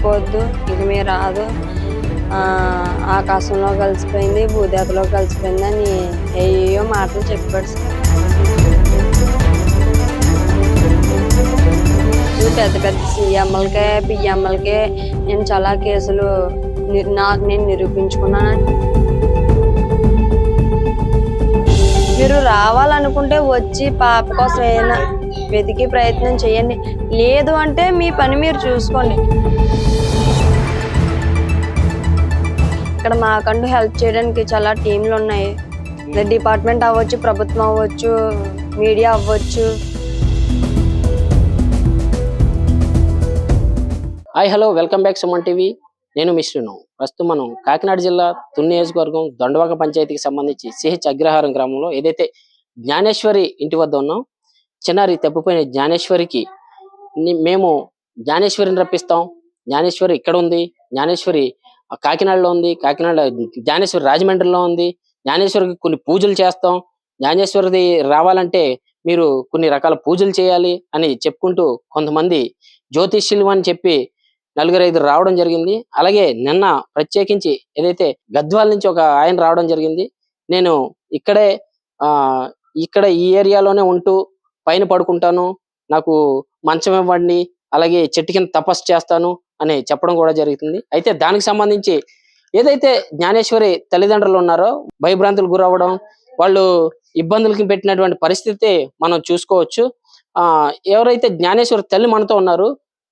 పెట్టుకోవద్దు, ఇక మీరు రాదు, ఆకాశంలో కలిసిపోయింది, భూదేవతలో కలిసిపోయింది అని ఏయో మాటలు చెప్పాడు సార్. పెద్ద పెద్ద సీఎంలకే పిఎంలకే నేను చాలా కేసులు నాకు నేను నిరూపించుకున్నాను. మీరు రావాలనుకుంటే వచ్చి పాప కోసం ఏదైనా వెతికి ప్రయత్నం చేయండి, లేదు అంటే మీ పని మీరు చూసుకోండి. ఇక్కడ మాకంటూ హెల్ప్ చేయడానికి చాలా టీంలు ఉన్నాయి. డిపార్ట్మెంట్ అవ్వచ్చు, ప్రభుత్వం అవ్వచ్చు, మీడియా అవ్వచ్చు. Hi hello, welcome back Suman TV. నేను మిశ్రీను. ప్రస్తుతం మనం కాకినాడ జిల్లా తుని నియోజకవర్గం దొండవాక పంచాయతీకి సంబంధించి సిహెచ్ అగ్రహారం గ్రామంలో ఏదైతే జ్ఞానేశ్వరి ఇంటి వద్ద ఉన్నాం, చిన్నారి తప్పిపోయిన జ్ఞానేశ్వరికి మేము జ్ఞానేశ్వరిని రప్పిస్తాం. జ్ఞానేశ్వరి ఇక్కడ ఉంది, జ్ఞానేశ్వరి కాకినాడలో ఉంది, కాకినాడ జ్ఞానేశ్వరి రాజమండ్రిలో ఉంది. జ్ఞానేశ్వరికి కొన్ని పూజలు చేస్తాం, జ్ఞానేశ్వరిది రావాలంటే మీరు కొన్ని రకాల పూజలు చేయాలి అని చెప్పుకుంటూ కొంతమంది జ్యోతిష్యులు అని చెప్పి 4-5 రావడం జరిగింది. అలాగే నిన్న ప్రత్యేకించి ఏదైతే గద్వాల నుంచి ఒక ఆయన రావడం జరిగింది. నేను ఇక్కడ ఈ ఏరియాలోనే ఉంటూ పైన పడుకుంటాను, నాకు మంచం ఇవ్వండి, అలాగే చెట్టు కింద తపస్సు చేస్తాను అని చెప్పడం కూడా జరుగుతుంది. అయితే దానికి సంబంధించి ఏదైతే జ్ఞానేశ్వరి తల్లిదండ్రులు ఉన్నారో భయభ్రాంతులు గురవ్వడం, వాళ్ళు ఇబ్బందులకి పెట్టినటువంటి పరిస్థితి మనం చూసుకోవచ్చు. ఎవరైతే జ్ఞానేశ్వరి తల్లి మనతో ఉన్నారు,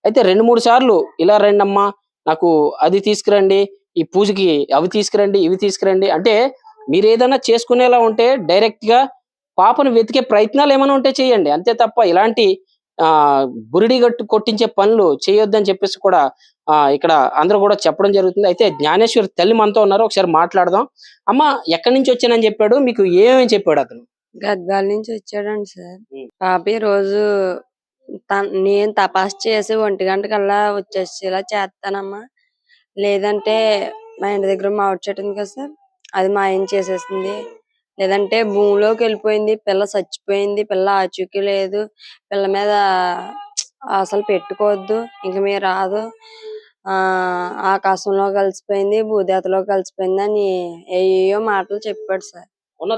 అయితే 2-3 సార్లు ఇలా రండమ్మా, నాకు అది తీసుకురండి, ఈ పూజకి అవి తీసుకురండి, ఇవి తీసుకురండి అంటే, మీరు ఏదైనా చేసుకునేలా ఉంటే డైరెక్ట్ గా పాపను వెతికే ప్రయత్నాలు ఏమైనా ఉంటే చేయండి, అంతే తప్ప ఇలాంటి బురిడి కొట్టించే పనులు చేయొద్దని చెప్పేసి కూడా ఇక్కడ అందరూ కూడా చెప్పడం జరుగుతుంది. అయితే జ్ఞానేశ్వరి తల్లి మనతో ఉన్నారు, ఒకసారి మాట్లాడదాం. అమ్మ, ఎక్కడి నుంచి వచ్చానని చెప్పాడు, మీకు ఏమేమి చెప్పాడు అతను? గద్వాల నుంచి వచ్చాడండి సార్. పాప ఈ రోజు నేను తపాస్ చేసి 1 గంటకల్లా వచ్చేసేలా చేస్తానమ్మా, లేదంటే మా ఇంటి దగ్గర మామిడి చెట్టు ఉంది కదా సార్, అది మాయం చేసేసింది, లేదంటే భూమిలోకి వెళ్ళిపోయింది, పిల్ల చచ్చిపోయింది, పిల్ల ఆచూకీ లేదు, పిల్ల మీద అసలు పెట్టుకోవద్దు, ఇంక మీరు రాదు, ఆకాశంలో కలిసిపోయింది, భూదేవతలో కలిసిపోయింది అని ఏయో మాటలు చెప్పాడు సార్. ఉన్న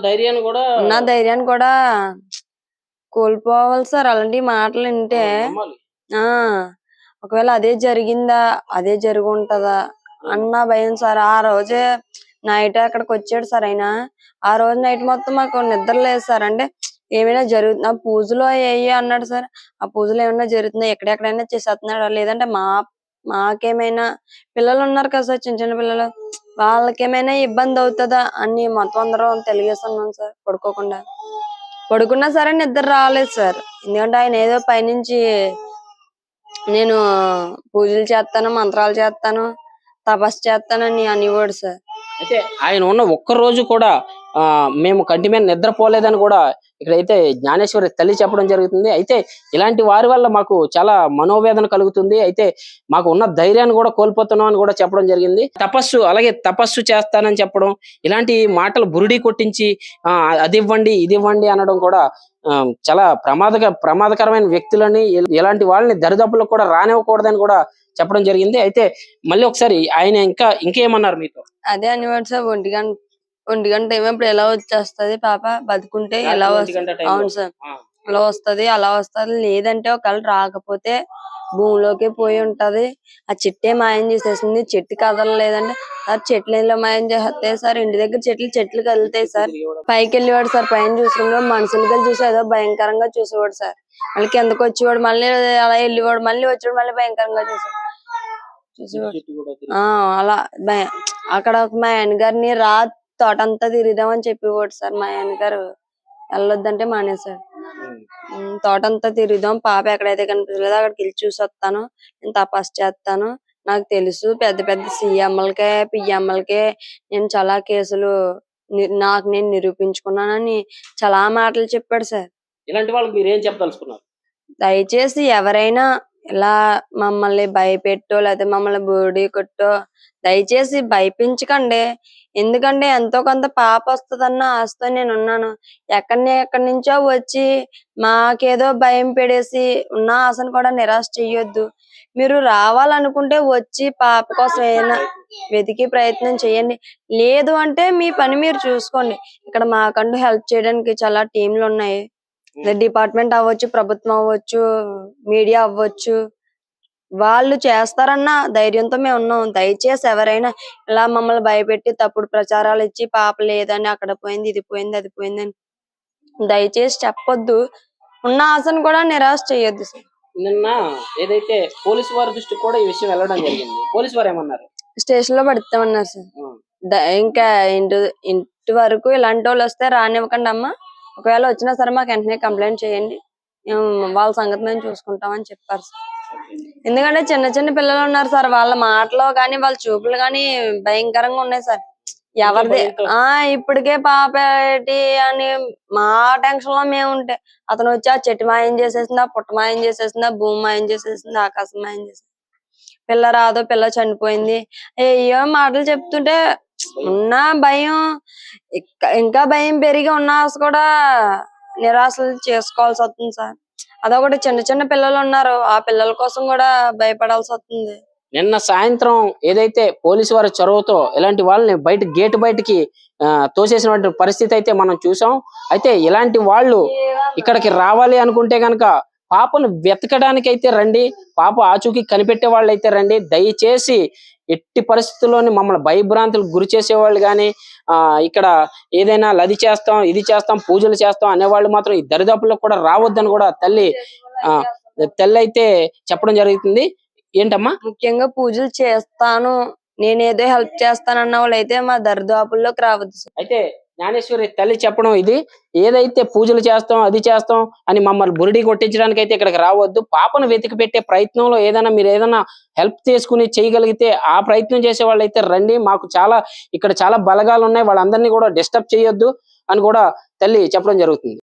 ధైర్యాన్ని కూడా కోల్పోవాలి సార్ అలాంటి మాటలు వింటే. ఒకవేళ అదే జరిగిందా, అదే జరిగి ఉంటదా అన్న భయం సార్. ఆ రోజే నైట్ అక్కడికి వచ్చాడు సార్. అయినా ఆ రోజు నైట్ మొత్తం మాకు నిద్ర లేదు సార్. అంటే ఏమైనా జరుగుతున్నా పూజలో అన్నాడు సార్, ఆ పూజలు ఏమైనా జరుగుతున్నాయి, ఎక్కడెక్కడైనా చేసేస్తున్నాడా, లేదంటే మాకేమైనా పిల్లలు ఉన్నారు కదా సార్, చిన్న చిన్న పిల్లలు, వాళ్ళకేమైనా ఇబ్బంది అవుతుందా అని మొత్తం అందరం తెలియజేస్తున్నాం సార్. పడుకున్నా సరే నిద్ర రాలేదు సార్. ఎందుకంటే ఆయన ఏదో పైనుంచి నేను పూజలు చేస్తాను, మంత్రాలు చేస్తాను, తపస్సు చేస్తానని అనేవాడు సార్. అయితే ఆయన ఉన్న ఒక్క రోజు కూడా మేము కంటి మీద నిద్రపోలేదని కూడా ఇక్కడైతే జ్ఞానేశ్వరి తల్లి చెప్పడం జరుగుతుంది. అయితే ఇలాంటి వారి వల్ల మాకు చాలా మనోవేదన కలుగుతుంది. అయితే మాకు ఉన్న ధైర్యాన్ని కూడా కోల్పోతున్నాం అని కూడా చెప్పడం జరిగింది. తపస్సు చేస్తానని చెప్పడం, ఇలాంటి మాటలు బురిడి కొట్టించి అది ఇవ్వండి ఇది ఇవ్వండి అనడం కూడా చాలా ప్రమాదకరమైన వ్యక్తులని, ఇలాంటి వాళ్ళని దరిదాపులకు కూడా రానివ్వకూడదని కూడా చెప్పడం జరిగింది. అయితే మళ్ళీ ఒకసారి ఆయన ఇంకేమన్నారు మీతో? అదే అనేవాడు సార్, 1 గంట టైం ఇప్పుడు ఎలా వచ్చేస్తది పాప, బతుకుంటే ఎలా వస్తుంది, అవును సార్, అలా వస్తది, అలా వస్తది, లేదంటే ఒకవేళ రాకపోతే భూమిలోకి పోయి ఉంటది, ఆ చెట్టే మాయం చేసేసింది, చెట్టు కదలలేదంటే సార్, చెట్లు ఎలా మాయం చేస్తాయి సార్, ఇంటి దగ్గర చెట్లు కదులుతాయి సార్. పైకి వెళ్ళేవాడు సార్, పైన చూసుకునేవాడు, మనుషులు చూసి ఏదో భయంకరంగా చూసేవాడు సార్. మళ్ళీ కిందకు వచ్చేవాడు, మళ్ళీ అలా వెళ్ళేవాడు, మళ్ళీ వచ్చేవాడు, మళ్ళీ భయంకరంగా చూసేవాడు. అలా అక్కడ మా ఆయన గారిని తోటంతా తిరిగిదామని చెప్పేవాడు సార్. మా ఆయన గారు వెళ్ళొద్దంటే మానేశాడు. తోటంతా తిరుగుదాం, పాప ఎక్కడైతే కనిపించలేదో అక్కడికి వెళ్ళి చూసి వస్తాను, నేను తపస్సు చేస్తాను, నాకు తెలుసు పెద్ద పెద్ద సీఎంలకే పిఎంలకే నేను చాలా కేసులు నాకు నేను నిరూపించుకున్నానని చాలా మాటలు చెప్పాడు సార్. ఇలాంటి వాళ్ళకి మీరు ఏం చెప్పదలుచుకున్నారు? దయచేసి ఎవరైనా ఇలా మమ్మల్ని భయపెట్టో లేకపోతే మమ్మల్ని బూడి కొట్టో దయచేసి భయపించకండి. ఎందుకంటే ఎంతో కొంత పాప వస్తదన్న ఆశతో నేనున్నాను. ఎక్కడి నుంచో వచ్చి మాకేదో భయం పెడేసి ఉన్న ఆశను కూడా నిరాశ చెయ్యొద్దు. మీరు రావాలనుకుంటే వచ్చి పాప కోసం ఏదైనా వెతికి ప్రయత్నం చేయండి. లేదు అంటే మీ పని మీరు చూసుకోండి. ఇక్కడ మాకంటూ హెల్ప్ చేయడానికి చాలా టీంలు ఉన్నాయి. డిపార్ట్మెంట్ అవ్వచ్చు, ప్రభుత్వం అవ్వచ్చు, మీడియా అవ్వచ్చు. వాళ్ళు చేస్తారన్న ధైర్యంతో మేము ఉన్నాం. దయచేసి ఎవరైనా ఇలా మమ్మల్ని భయపెట్టి తప్పుడు ప్రచారాలు ఇచ్చి పాప లేదని అక్కడ పోయింది, ఇది పోయింది, అది పోయిందని దయచేసి చెప్పొద్దు. ఉన్న ఆశను కూడా నిరాశ చేయొద్దు సార్. నిన్న ఏదైతే పోలీసు వారి దృష్టికి కూడా ఈ విషయం వెళ్ళడం జరిగింది. పోలీసు వారు ఏమన్నారు? స్టేషన్ లో పడతామన్నారు సార్. ఇంకా ఇంటి వరకు ఇలాంటి వాళ్ళు వస్తే రానివ్వకండి అమ్మా. ఒకవేళ వచ్చినా సరే మాకు వెంటనే కంప్లైంట్ చేయండి. మేము వాళ్ళ సంగతి మేము చూసుకుంటామని చెప్పారు సార్. ఎందుకంటే చిన్న చిన్న పిల్లలు ఉన్నారు సార్. వాళ్ళ మాటలో గాని వాళ్ళ చూపులు గాని భయంకరంగా ఉన్నాయి సార్. ఎవరిది ఇప్పటికే పాప ఏంటి అని మా టెన్షన్ లో మేము ఉంటే అతను వచ్చి ఆ చెట్టు మాయం చేసేసింది, ఆ పుట్ట మాయం చేసేసింది, ఆ భూమి మాయం చేసేసింది, ఆకాశం మాయం చేసేసింది, పిల్ల రాదో పిల్ల చనిపోయింది, ఏయో మాటలు చెప్తుంటే ఉన్న భయం ఇంకా భయం పెరిగి ఉన్న ఆశ కూడా నిరాశలు చేసుకోవాల్సి వస్తుంది సార్. అదొకటి చిన్న చిన్న పిల్లలు ఉన్నారు. ఆ పిల్లల కోసం కూడా భయపడాల్సి వస్తుంది. నిన్న సాయంత్రం ఏదైతే పోలీసు వారి చొరవతో ఇలాంటి వాళ్ళని గేటు బయటికి తోసేసినటువంటి పరిస్థితి అయితే మనం చూసాం. అయితే ఇలాంటి వాళ్ళు ఇక్కడికి రావాలి అనుకుంటే గనక పాపను వెతకడానికి అయితే రండి. పాప ఆచూకీ కనిపెట్టే వాళ్ళు అయితే రండి. దయచేసి ఎట్టి పరిస్థితుల్లోని మమ్మల్ని భయభ్రాంతులకు గురి చేసేవాళ్ళు కానీ ఇక్కడ ఏదైనా లది చేస్తాం, ఇది చేస్తాం, పూజలు చేస్తాం అనేవాళ్ళు మాత్రం ఈ దరిదాపుల్లో కూడా రావద్దని కూడా తల్లి అయితే చెప్పడం జరుగుతుంది. ఏంటమ్మా? ముఖ్యంగా పూజలు చేస్తాను, నేనేదో హెల్ప్ చేస్తానన్న వాళ్ళు అయితే మా దరిదాపుల్లోకి రావద్దు. అయితే జ్ఞానేశ్వరి తల్లి చెప్పడం ఇది. ఏదైతే పూజలు చేస్తాం, అది చేస్తాం అని మమ్మల్ని బురిడి కొట్టించడానికి అయితే ఇక్కడికి రావద్దు. పాపను వెతికి పెట్టే ప్రయత్నంలో మీరు ఏదైనా హెల్ప్ చేసుకుని చేయగలిగితే ఆ ప్రయత్నం చేసే వాళ్ళు అయితే రండి. మాకు ఇక్కడ చాలా బలగాలు ఉన్నాయి, వాళ్ళందరినీ కూడా డిస్టర్బ్ చేయొద్దు అని కూడా తల్లి చెప్పడం జరుగుతుంది.